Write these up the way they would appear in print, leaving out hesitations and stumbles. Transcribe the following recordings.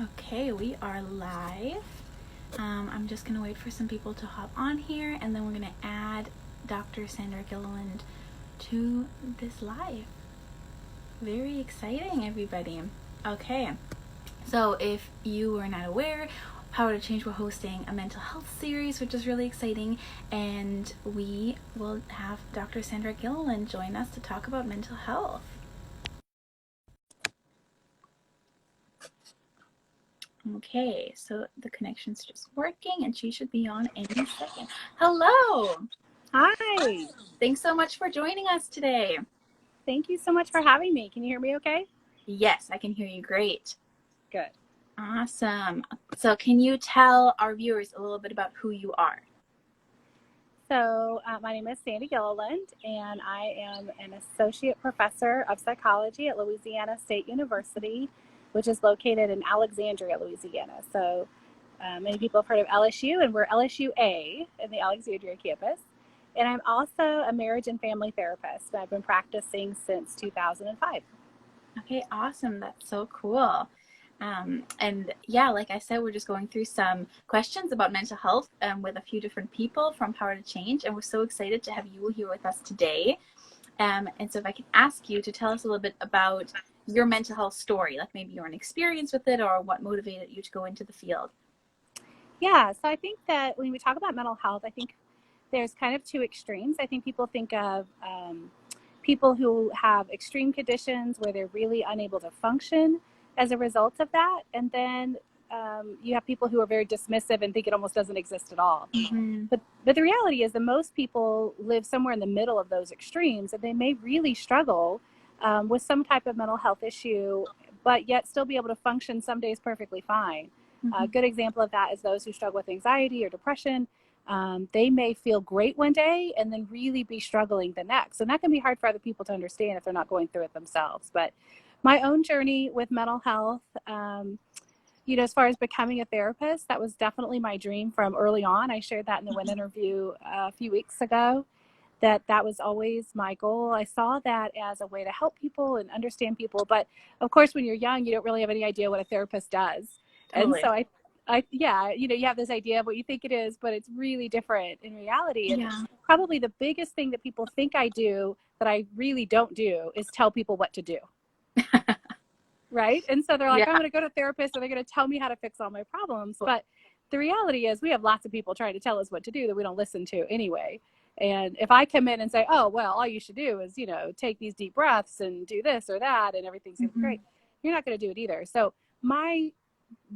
Okay, we are live. I'm just going to wait for some people to hop on here, and then we're going to add Dr. Sandra Gilliland to this live. Very exciting, everybody. Okay, so if you are not aware, Power to Change, we're hosting a mental health series, which is really exciting, and we will have Dr. Sandra Gilliland join us to talk about mental health. Okay, so the connection's just working and she should be on any second. Hello! Hi! Thanks so much for joining us today. Thank you so much for having me. Can you hear me okay? Yes, I can hear you great. Good. Awesome. So can you tell our viewers a little bit about who you are? So my name is Sandra Gilliland, and I am an associate professor of psychology at Louisiana State University, which is located in Alexandria, Louisiana. So many people have heard of LSU, and we're LSU-A in the Alexandria campus. And I'm also a marriage and family therapist. I've been practicing since 2005. Okay, awesome. That's so cool. And yeah, like I said, we're just going through some questions about mental health with a few different people from Power to Change, and we're so excited to have you here with us today. And so if I can ask you to tell us a little bit about your mental health story, like maybe your own experience with it or what motivated you to go into the field. Yeah, so I think that when we talk about mental health, I think there's kind of two extremes. I think people think of people who have extreme conditions where they're really unable to function as a result of that. And then you have people who are very dismissive and think it almost doesn't exist at all. Mm-hmm. But the reality is that most people live somewhere in the middle of those extremes, and they may really struggle with some type of mental health issue, but yet still be able to function some days perfectly fine. Mm-hmm. A good example of that is those who struggle with anxiety or depression. They may feel great one day and then really be struggling the next. And that can be hard for other people to understand if they're not going through it themselves. But my own journey with mental health, as far as becoming a therapist, that was definitely my dream from early on. I shared that in the WIN interview a few weeks ago, that was always my goal. I saw that as a way to help people and understand people. But of course, when you're young, you don't really have any idea what a therapist does. Totally. And so you have this idea of what you think it is, but it's really different in reality. And Yeah. probably the biggest thing that people think I do that I really don't do is tell people what to do. Right? And so they're like, Yeah. I'm going to go to a therapist and they're going to tell me how to fix all my problems. But the reality is we have lots of people trying to tell us what to do that we don't listen to anyway. And if I come in and say, oh, well, all you should do is, take these deep breaths and do this or that and everything's going to be great, you're not going to do it either. So my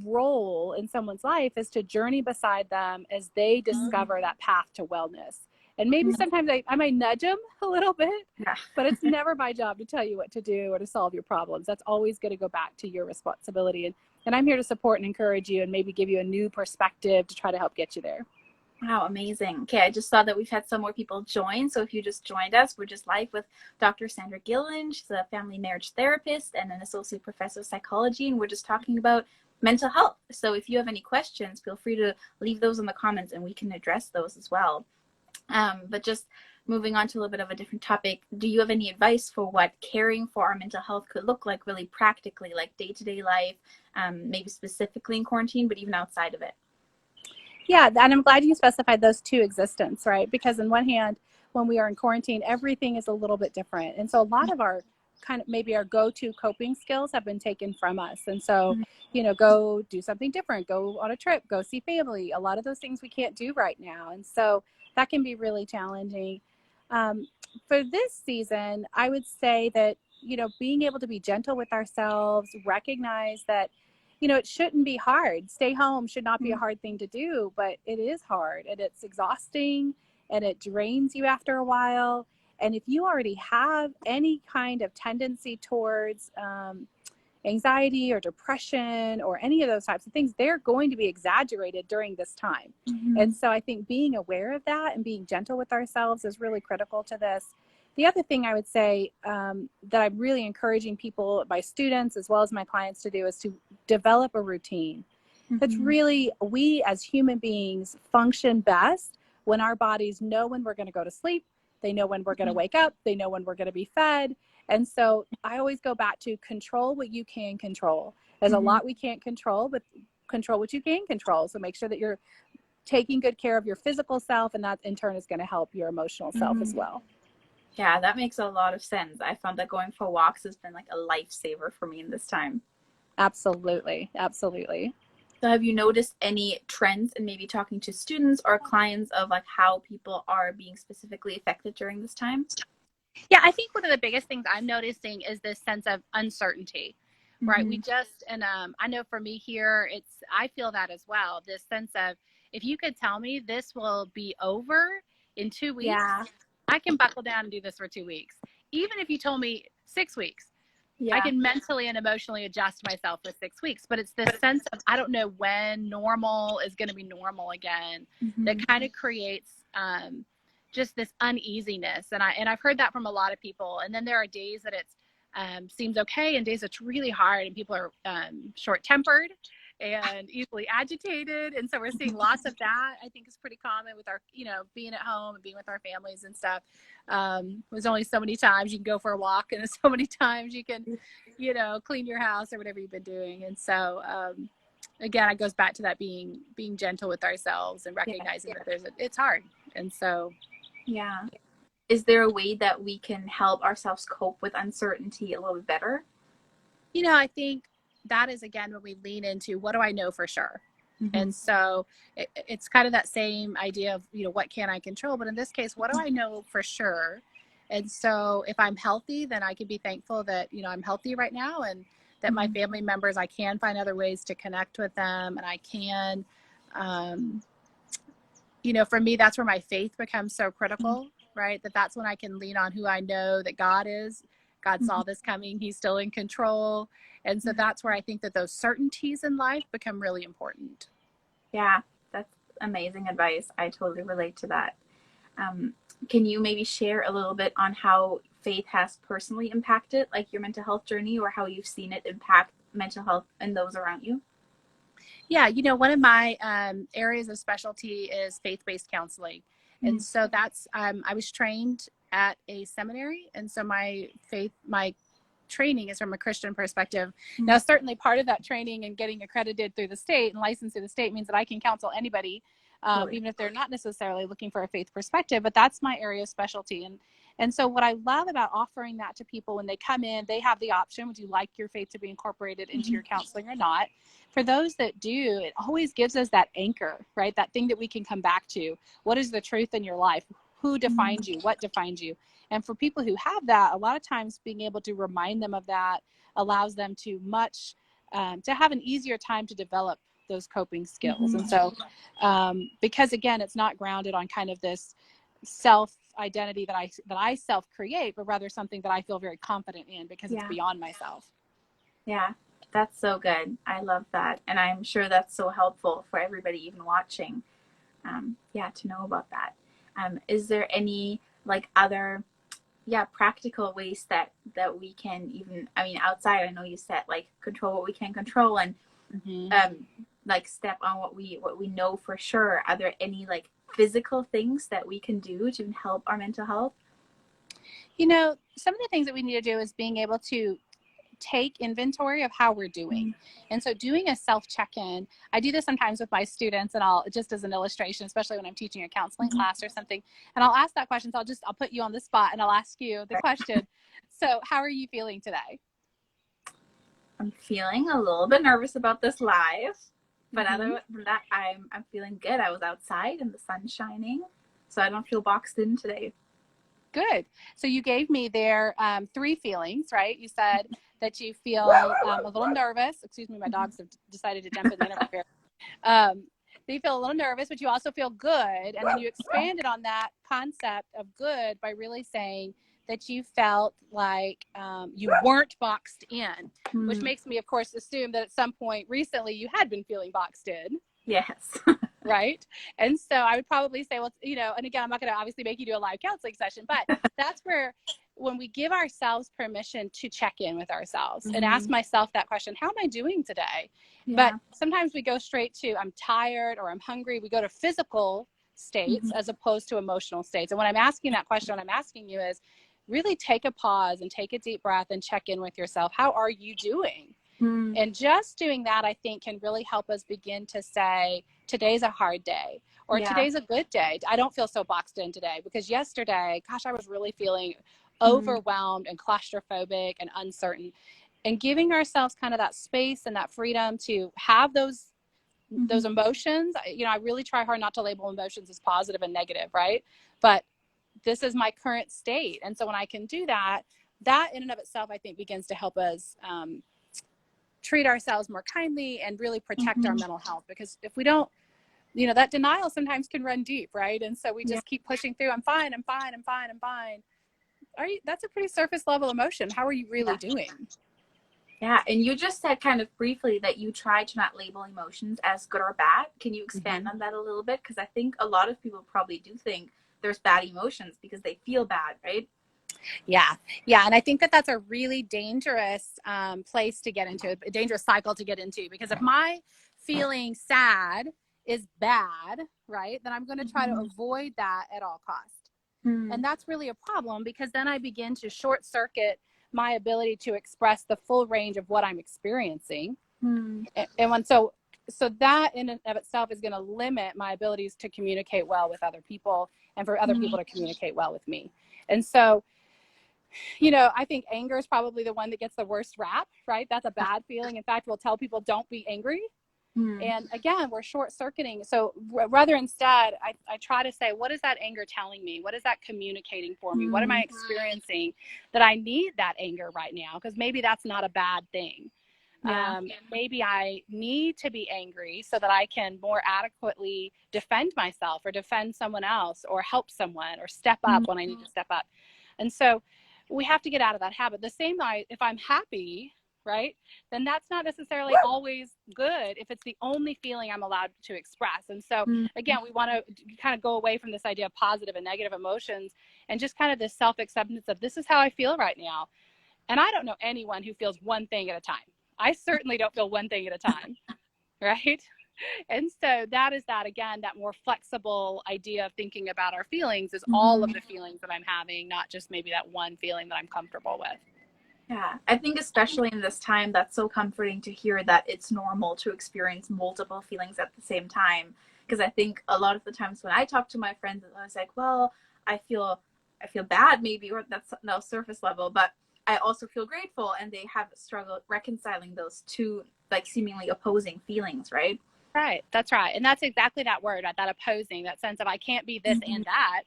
role in someone's life is to journey beside them as they discover that path to wellness. And maybe sometimes I might nudge them a little bit, Yeah. but it's never my job to tell you what to do or to solve your problems. That's always going to go back to your responsibility. And I'm here to support and encourage you and maybe give you a new perspective to try to help get you there. Wow, amazing. Okay, I just saw that we've had some more people join. So if you just joined us, we're just live with Dr. Sandra Gilliland. She's a family marriage therapist and an associate professor of psychology, and we're just talking about mental health. So if you have any questions, feel free to leave those in the comments and we can address those as well. But just moving on to a little bit of a different topic, do you have any advice for what caring for our mental health could look like really practically, like day-to-day life, maybe specifically in quarantine, but even outside of it? Yeah, and I'm glad you specified those two existence, right? Because on one hand, when we are in quarantine, everything is a little bit different. And so a lot of our maybe our go-to coping skills have been taken from us. And so, go do something different, go on a trip, go see family. A lot of those things we can't do right now. And so that can be really challenging. For this season, I would say that, being able to be gentle with ourselves, recognize that it shouldn't be hard. Stay home should not be a hard thing to do, but it is hard and it's exhausting and it drains you after a while. And if you already have any kind of tendency towards anxiety or depression or any of those types of things, they're going to be exaggerated during this time. And so I think being aware of that and being gentle with ourselves is really critical to this. The other thing I would say that I'm really encouraging people, my students as well as my clients, to do is to develop a routine. That's really, we as human beings function best when our bodies know when we're going to go to sleep. They know when we're going to wake up. They know when we're going to be fed. And so I always go back to control what you can control. There's a lot we can't control, but control what you can control. So make sure that you're taking good care of your physical self, and that in turn is going to help your emotional self as well. Yeah, that makes a lot of sense. I found that going for walks has been like a lifesaver for me in this time. Absolutely. Absolutely. So have you noticed any trends in maybe talking to students or clients of like how people are being specifically affected during this time? Yeah, I think one of the biggest things I'm noticing is this sense of uncertainty, right? We just, and I know for me here, I feel that as well. This sense of, if you could tell me this will be over in 2 weeks, Yeah. I can buckle down and do this for 2 weeks. Even if you told me 6 weeks, I Yeah. can mentally and emotionally adjust myself for 6 weeks. But it's this sense of, I don't know when normal is going to be normal again, that kind of creates just this uneasiness. And I've heard that from a lot of people. And then there are days that it seems okay, and days it's really hard, and people are short-tempered and easily agitated. And so we're seeing lots of that. I think is pretty common with our, being at home and being with our families and stuff. There's only so many times you can go for a walk, and so many times you can, clean your house or whatever you've been doing. And so, again, it goes back to that being gentle with ourselves and recognizing that it's hard. And so, yeah. Is there a way that we can help ourselves cope with uncertainty a little bit better? I think that is, again, when we lean into, what do I know for sure? And so it's kind of that same idea of, what can I control? But in this case, what do I know for sure? And so if I'm healthy, then I can be thankful that, I'm healthy right now, and that my family members, I can find other ways to connect with them. And I can, for me, that's where my faith becomes so critical, right? That's when I can lean on who I know that God is. God saw this coming. He's still in control. And so that's where I think that those certainties in life become really important. Yeah, that's amazing advice. I totally relate to that. Can you maybe share a little bit on how faith has personally impacted like your mental health journey, or how you've seen it impact mental health and those around you? Yeah, one of my areas of specialty is faith-based counseling. And so that's, I was trained at a seminary. And so my training is from a Christian perspective. Now, certainly part of that training and getting accredited through the state and licensed through the state means that I can counsel anybody, even if they're not necessarily looking for a faith perspective, but that's my area of specialty. And so what I love about offering that to people when they come in, they have the option, would you like your faith to be incorporated into your counseling or not? For those that do, it always gives us that anchor, right? That thing that we can come back to. What is the truth in your life? Who defines you? What defines you? And for people who have that, a lot of times being able to remind them of that allows them to have an easier time to develop those coping skills. And so, because again, it's not grounded on kind of this self identity that I self create, but rather something that I feel very confident in because it's beyond myself. Yeah, that's so good. I love that. And I'm sure that's so helpful for everybody even watching. To know about that. Is there any like other practical ways that we can even, I mean, outside, I know you said like control what we can control, and like step on what we know for sure. Are there any like physical things that we can do to help our mental health? Some of the things that we need to do is being able to take inventory of how we're doing. And so doing a self check-in, I do this sometimes with my students, and I'll just as an illustration, especially when I'm teaching a counseling class or something, and I'll ask that question. So I'll put you on the spot and I'll ask you the question. So how are you feeling today? I'm feeling a little bit nervous about this live, but other than that, I'm feeling good. I was outside and the sun's shining, so I don't feel boxed in today. Good. So you gave me there 3 feelings, right? You said that you feel a little nervous. Excuse me, my dogs have decided to jump in the interference. So you feel a little nervous, but you also feel good. And then you expanded on that concept of good by really saying that you felt like you weren't boxed in, which makes me, of course, assume that at some point recently you had been feeling boxed in. Yes. Right. And so I would probably say, well, and again, I'm not going to obviously make you do a live counseling session, but that's where when we give ourselves permission to check in with ourselves and ask myself that question, how am I doing today? But sometimes we go straight to, I'm tired or I'm hungry. We go to physical states as opposed to emotional states. And when I'm asking that question, what I'm asking you is, really take a pause and take a deep breath and check in with yourself. How are you doing? Mm. And just doing that, I think, can really help us begin to say, today's a hard day, or Yeah. today's a good day. I don't feel so boxed in today, because yesterday, gosh, I was really feeling Mm. overwhelmed and claustrophobic and uncertain. And giving ourselves kind of that space and that freedom to have those emotions. I really try hard not to label emotions as positive and negative, right? But this is my current state. And so when I can do that, that in and of itself, I think, begins to help us treat ourselves more kindly and really protect our mental health. Because if we don't, that denial sometimes can run deep, right? And so we Yeah. just keep pushing through. I'm fine, I'm fine, I'm fine, I'm fine. That's a pretty surface level emotion. How are you really Yeah. doing? Yeah, and you just said kind of briefly that you try to not label emotions as good or bad. Can you expand on that a little bit? Because I think a lot of people probably do think there's bad emotions because they feel bad, right? Yeah. Yeah. And I think that that's a really dangerous place to get into, a dangerous cycle to get into, because if my feeling sad is bad, right, then I'm going to try to avoid that at all cost. Mm. And that's really a problem, because then I begin to short circuit my ability to express the full range of what I'm experiencing. Mm. So that in and of itself is going to limit my abilities to communicate well with other people, and for other people to communicate well with me. And so, I think anger is probably the one that gets the worst rap, right? That's a bad feeling. In fact, we'll tell people, don't be angry. And again, we're short circuiting. So rather, instead, I try to say, what is that anger telling me? What is that communicating for me? What am I experiencing that I need that anger right now? Because maybe that's not a bad thing. Yeah. Maybe I need to be angry so that I can more adequately defend myself, or defend someone else, or help someone, or step up when I need to step up. And so we have to get out of that habit. The same way, if I'm happy, right, then that's not necessarily always good if it's the only feeling I'm allowed to express. And so again, we want to kind of go away from this idea of positive and negative emotions, and just kind of this self-acceptance of, this is how I feel right now. And I don't know anyone who feels one thing at a time. I certainly don't feel one thing at a time, right? And so that is that, again, that more flexible idea of thinking about our feelings is all of the feelings that I'm having, not just maybe that one feeling that I'm comfortable with. Yeah, I think especially in this time, that's so comforting to hear that it's normal to experience multiple feelings at the same time. Because I think a lot of the times when I talk to my friends, I was like, well, I feel I feel bad maybe, or that's no surface level, but I also feel grateful, and they have struggled reconciling those two like seemingly opposing feelings, right? Right. That's right. And that's exactly that word, that opposing, that sense of I can't be this and that.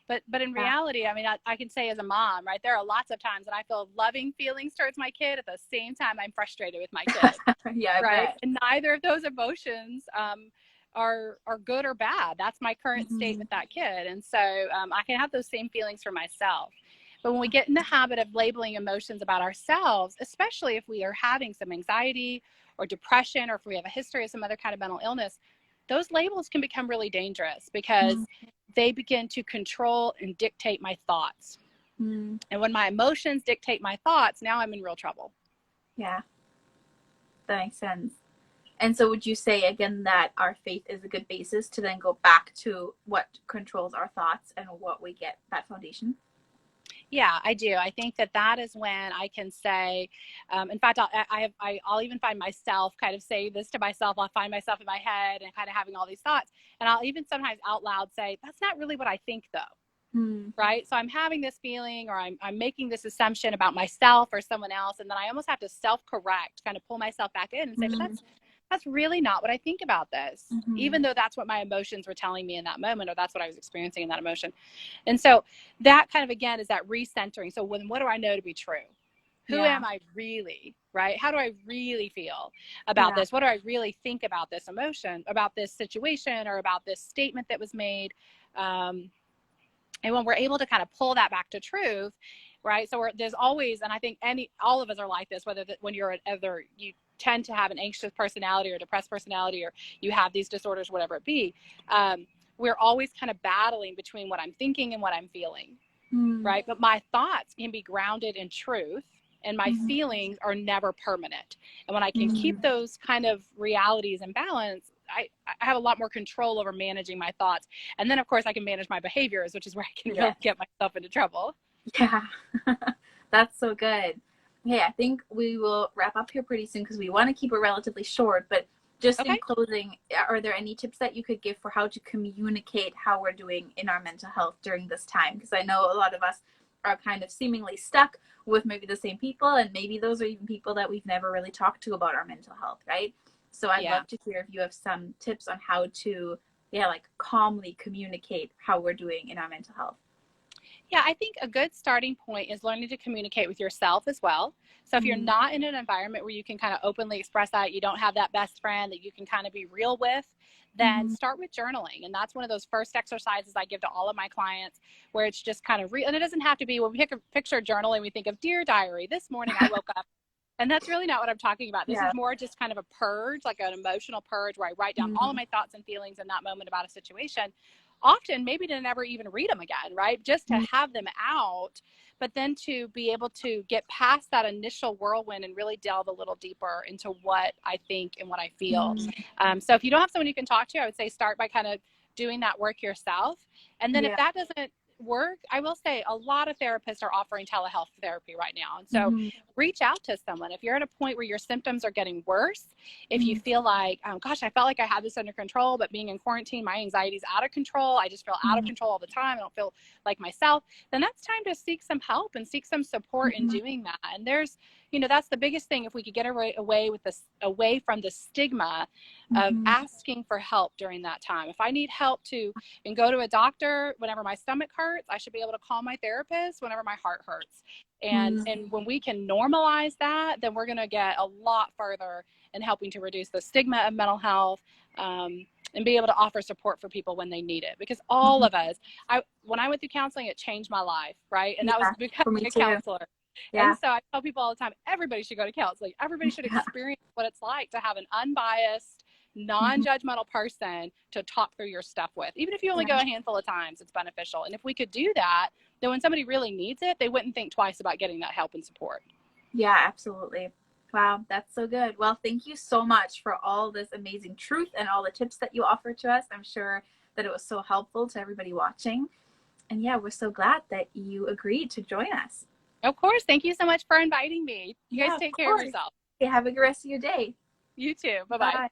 But in Yeah. reality, I mean, I can say as a mom, right, there are lots of times that I feel loving feelings towards my kid. At the same time, I'm frustrated with my kid, Yeah, I right? bet. And neither of those emotions are good or bad. That's my current state with that kid. And so I can have those same feelings for myself. But when we get in the habit of labeling emotions about ourselves, especially if we are having some anxiety or depression, or if we have a history of some other kind of mental illness, those labels can become really dangerous, because they begin to control and dictate my thoughts. And when my emotions dictate my thoughts, now I'm in real trouble. Yeah, that makes sense. And so would you say again that our faith is a good basis to then go back to what controls our thoughts and what we get that foundation? Yeah, I do. I think that is when I can say, in fact, I'll even find myself kind of say this to myself. I'll find myself in my head and kind of having all these thoughts. And I'll even sometimes out loud say, that's not really what I think though. Right. So I'm having this feeling, or I'm making this assumption about myself or someone else. And then I almost have to self-correct, kind of pull myself back in and say, but that's really not what I think about this, even though that's what my emotions were telling me in that moment, or that's what I was experiencing in that emotion. And so that kind of, again, is that recentering. So what do I know to be true? Who am I really, right? How do I really feel about this? What do I really think about this emotion, about this situation, or about this statement that was made? And when we're able to kind of pull that back to truth, right? So there's always, and I think all of us are like this, when you're either you tend to have an anxious personality or depressed personality, or you have these disorders, whatever it be, we're always kind of battling between what I'm thinking and what I'm feeling, right? But my thoughts can be grounded in truth, and my feelings are never permanent. And when I can keep those kind of realities in balance, I have a lot more control over managing my thoughts. And then, of course, I can manage my behaviors, which is where I can really get myself into trouble. Yeah, that's so good. Okay, I think we will wrap up here pretty soon because we want to keep it relatively short. But just in Okay. closing, are there any tips that you could give for how to communicate how we're doing in our mental health during this time? Because I know a lot of us are kind of seemingly stuck with maybe the same people, and maybe those are even people that we've never really talked to about our mental health, right? So I'd Yeah. love to hear if you have some tips on how to, yeah, like calmly communicate how we're doing in our mental health. Yeah, I think a good starting point is learning to communicate with yourself as well. So if you're Mm-hmm. not in an environment where you can kind of openly express that, you don't have that best friend that you can kind of be real with, then Mm-hmm. start with journaling. And that's one of those first exercises I give to all of my clients where it's just kind of real. And it doesn't have to be when we picture journaling, we think of Dear Diary, this morning I woke up. And that's really not what I'm talking about. This Yeah. is more just kind of a purge, like an emotional purge where I write down all of Mm-hmm. my thoughts and feelings in that moment about a situation. Often, maybe to never even read them again, right? Just to have them out, but then to be able to get past that initial whirlwind and really delve a little deeper into what I think and what I feel. Mm-hmm. So if you don't have someone you can talk to, I would say start by kind of doing that work yourself. And then if Yeah. that doesn't work, I will say a lot of therapists are offering telehealth therapy right now. And so Mm-hmm. reach out to someone. If you're at a point where your symptoms are getting worse, if you Mm-hmm. feel like, oh gosh, I felt like I had this under control, but being in quarantine, my anxiety is out of control. I just feel out of control all the time. I don't feel like myself. Then that's time to seek some help and seek some support in Mm-hmm. doing that. And there's, that's the biggest thing. If we could get away with this, away from the stigma of Mm-hmm. asking for help during that time. If I need help to and go to a doctor whenever my stomach hurts, I should be able to call my therapist whenever my heart hurts. And when we can normalize that, then we're going to get a lot further in helping to reduce the stigma of mental health, and be able to offer support for people when they need it. Because all Mm-hmm. of us, when I went through counseling, it changed my life, right? And that was Yeah, becoming for me a too. counselor. Yeah. And so I tell people all the time, everybody should go to counseling. Everybody should Yeah. experience what it's like to have an unbiased, Mm-hmm. non-judgmental person to talk through your stuff with. Even if you only Yeah. go a handful of times, it's beneficial. And if we could do that, then when somebody really needs it, they wouldn't think twice about getting that help and support. Yeah, absolutely. Wow, that's so good. Well, thank you so much for all this amazing truth and all the tips that you offered to us. I'm sure that it was so helpful to everybody watching. And yeah, we're so glad that you agreed to join us. Of course. Thank you so much for inviting me. You guys Yeah, of take care of course. yourself. Okay, have a good rest of your day. You too. Bye bye. Bye.